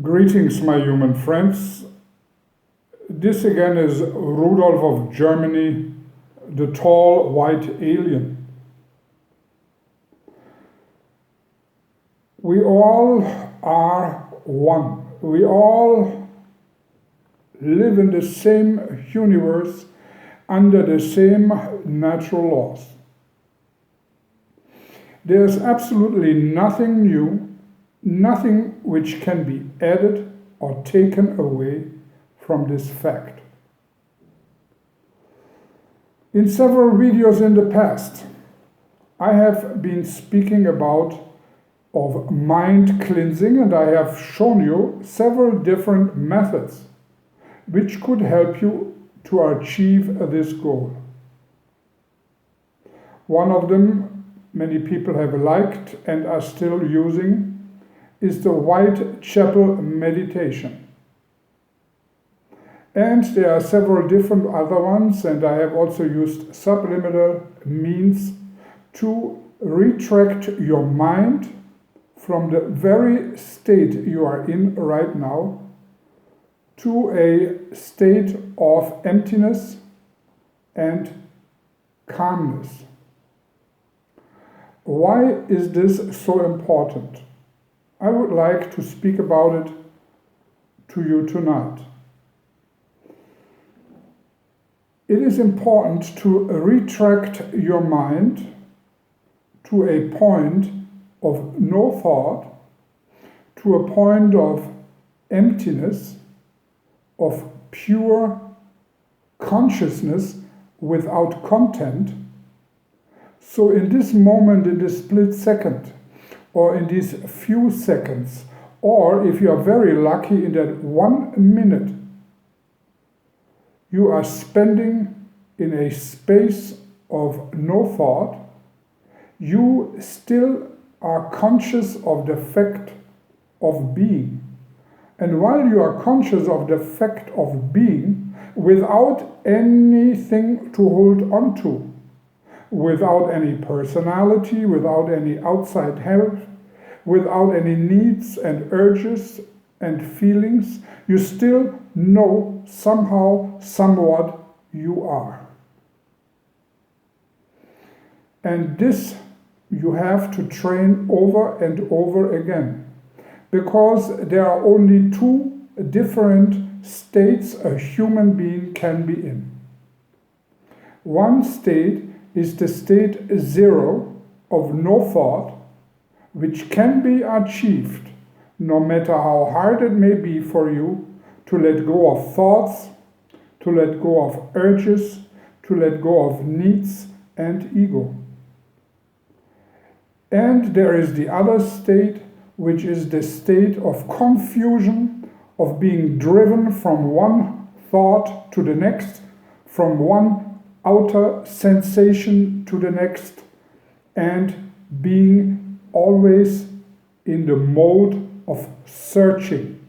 Greetings, my human friends. This again is Rudolf of Germany, the tall white alien. We all are one. We all live in the same universe under the same natural laws. There's absolutely nothing new, nothing which can be added or taken away from this fact. In several videos in the past, I have been speaking of mind cleansing, and I have shown you several different methods which could help you to achieve this goal. One of them many people have liked and are still using is the Whitechapel meditation. And there are several different other ones, and I have also used subliminal means to retract your mind from the very state you are in right now to a state of emptiness and calmness. Why is this so important? I would like to speak about it to you tonight. It is important to retract your mind to a point of no thought, to a point of emptiness, of pure consciousness without content. So in this moment, in this split second, or in these few seconds, or if you are very lucky, in that 1 minute, you are spending in a space of no thought, you still are conscious of the fact of being. And while you are conscious of the fact of being, without anything to hold on to, without any personality, without any outside help, without any needs and urges and feelings, you still know somehow, somewhat you are. And this you have to train over and over again, because there are only two different states a human being can be in. One state is the state zero of no thought, which can be achieved no matter how hard it may be for you to let go of thoughts, to let go of urges, to let go of needs and ego. And there is the other state, which is the state of confusion, of being driven from one thought to the next, from one outer sensation to the next, and being always in the mode of searching,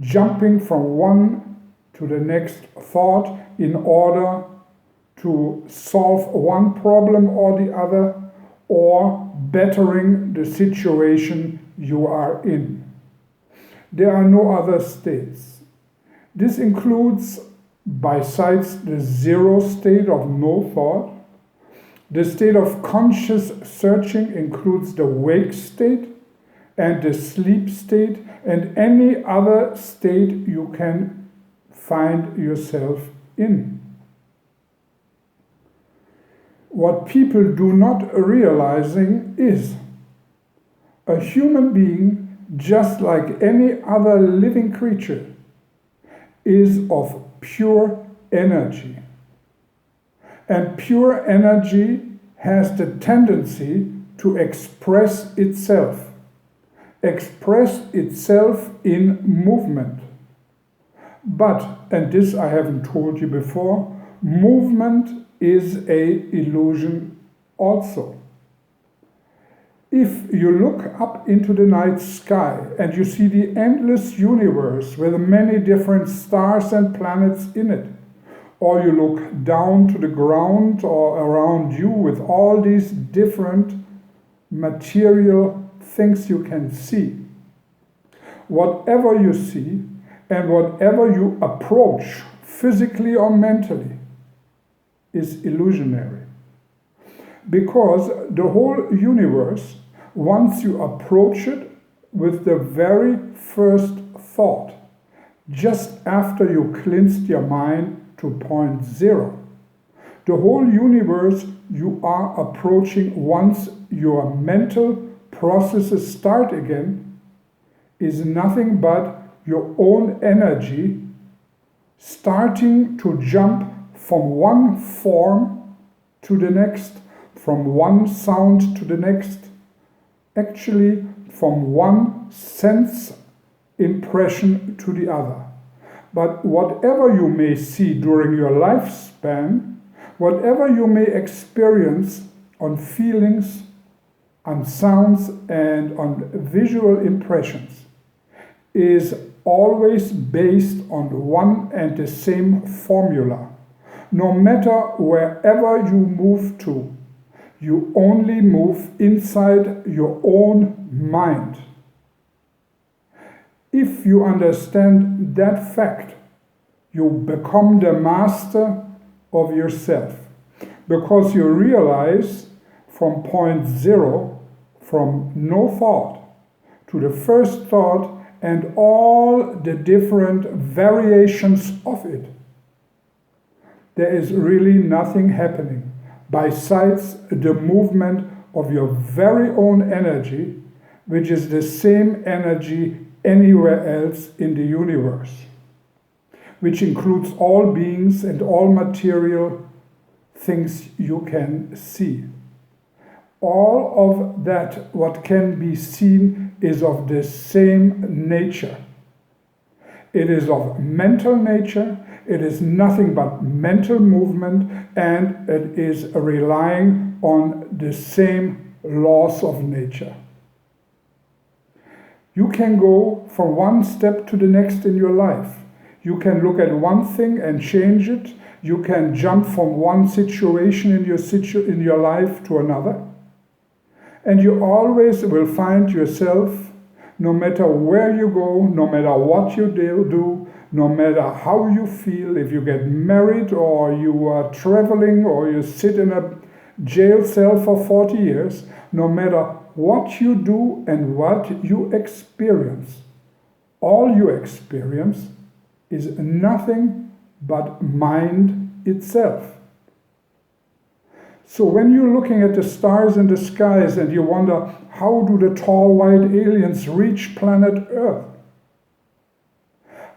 jumping from one to the next thought in order to solve one problem or the other, or bettering the situation you are in. There are no other states. This includes, besides the zero state of no thought, the state of conscious searching includes the wake state and the sleep state and any other state you can find yourself in. What people do not realizing is a human being, just like any other living creature, is of pure energy. And pure energy has the tendency to express itself in movement. But, and this I haven't told you before, movement is an illusion also. If you look up into the night sky and you see the endless universe with many different stars and planets in it, or you look down to the ground or around you with all these different material things you can see, whatever you see and whatever you approach, physically or mentally, is illusionary. Because the whole universe, once you approach it with the very first thought, just after you cleansed your mind to point zero, the whole universe you are approaching once your mental processes start again is nothing but your own energy starting to jump from one form to the next, from one sound to the next, actually from one sense impression to the other. But whatever you may see during your lifespan, whatever you may experience on feelings, on sounds, and on visual impressions, is always based on one and the same formula. No matter wherever you move to, you only move inside your own mind. If you understand that fact, you become the master of yourself, because you realize from point zero, from no thought to the first thought and all the different variations of it, there is really nothing happening besides the movement of your very own energy, which is the same energy anywhere else in the universe, which includes all beings and all material things you can see. All of that, what can be seen, is of the same nature. It is of mental nature, it is nothing but mental movement, and it is relying on the same laws of nature. You can go from one step to the next in your life. You can look at one thing and change it. You can jump from one situation in your life to another. And you always will find yourself, no matter where you go, no matter what you do, no matter how you feel, if you get married or you are traveling or you sit in a jail cell for 40 years, no matter what you do and what you experience, all you experience is nothing but mind itself. So when you're looking at the stars in the skies and you wonder, how do the tall white aliens reach planet Earth?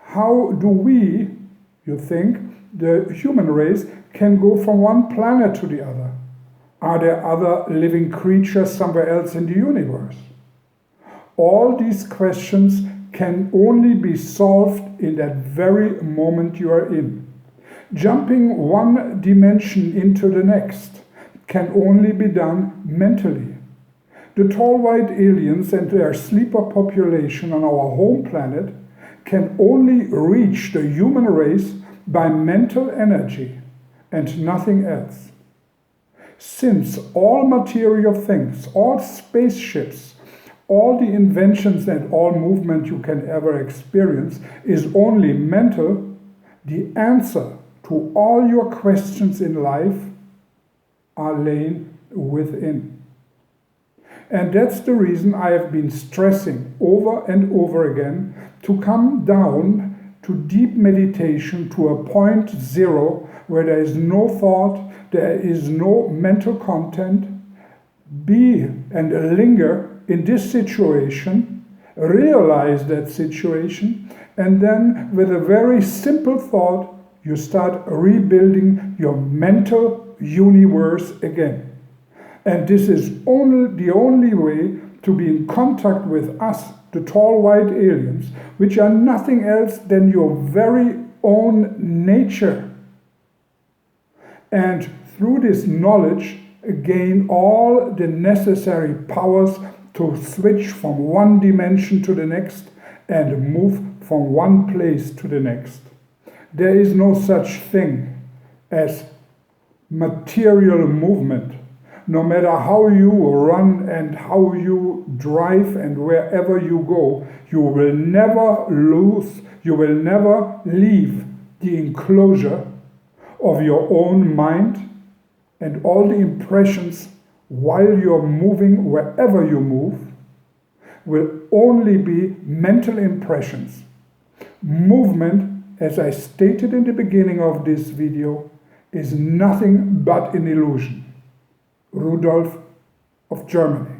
How do we, you think, the human race, can go from one planet to the other? Are there other living creatures somewhere else in the universe? All these questions can only be solved in that very moment you are in. Jumping one dimension into the next can only be done mentally. The tall white aliens and their sleeper population on our home planet can only reach the human race by mental energy and nothing else. Since all material things, all spaceships, all the inventions and all movement you can ever experience is only mental, the answer to all your questions in life are lain within. And that's the reason I have been stressing over and over again to come down to deep meditation, to a point zero where there is no thought, there is no mental content. Be and linger in this situation, realize that situation, and then with a very simple thought, you start rebuilding your mental universe again. And this is the only way to be in contact with us, the tall white aliens, which are nothing else than your very own nature. And through this knowledge, gain all the necessary powers to switch from one dimension to the next and move from one place to the next. There is no such thing as material movement. no matter how you run and how you drive and wherever you go, you will never leave the enclosure of your own mind, and all the impressions while you're moving, wherever you move, will only be mental impressions. Movement, as I stated in the beginning of this video, is nothing but an illusion. Rudolf of Germany.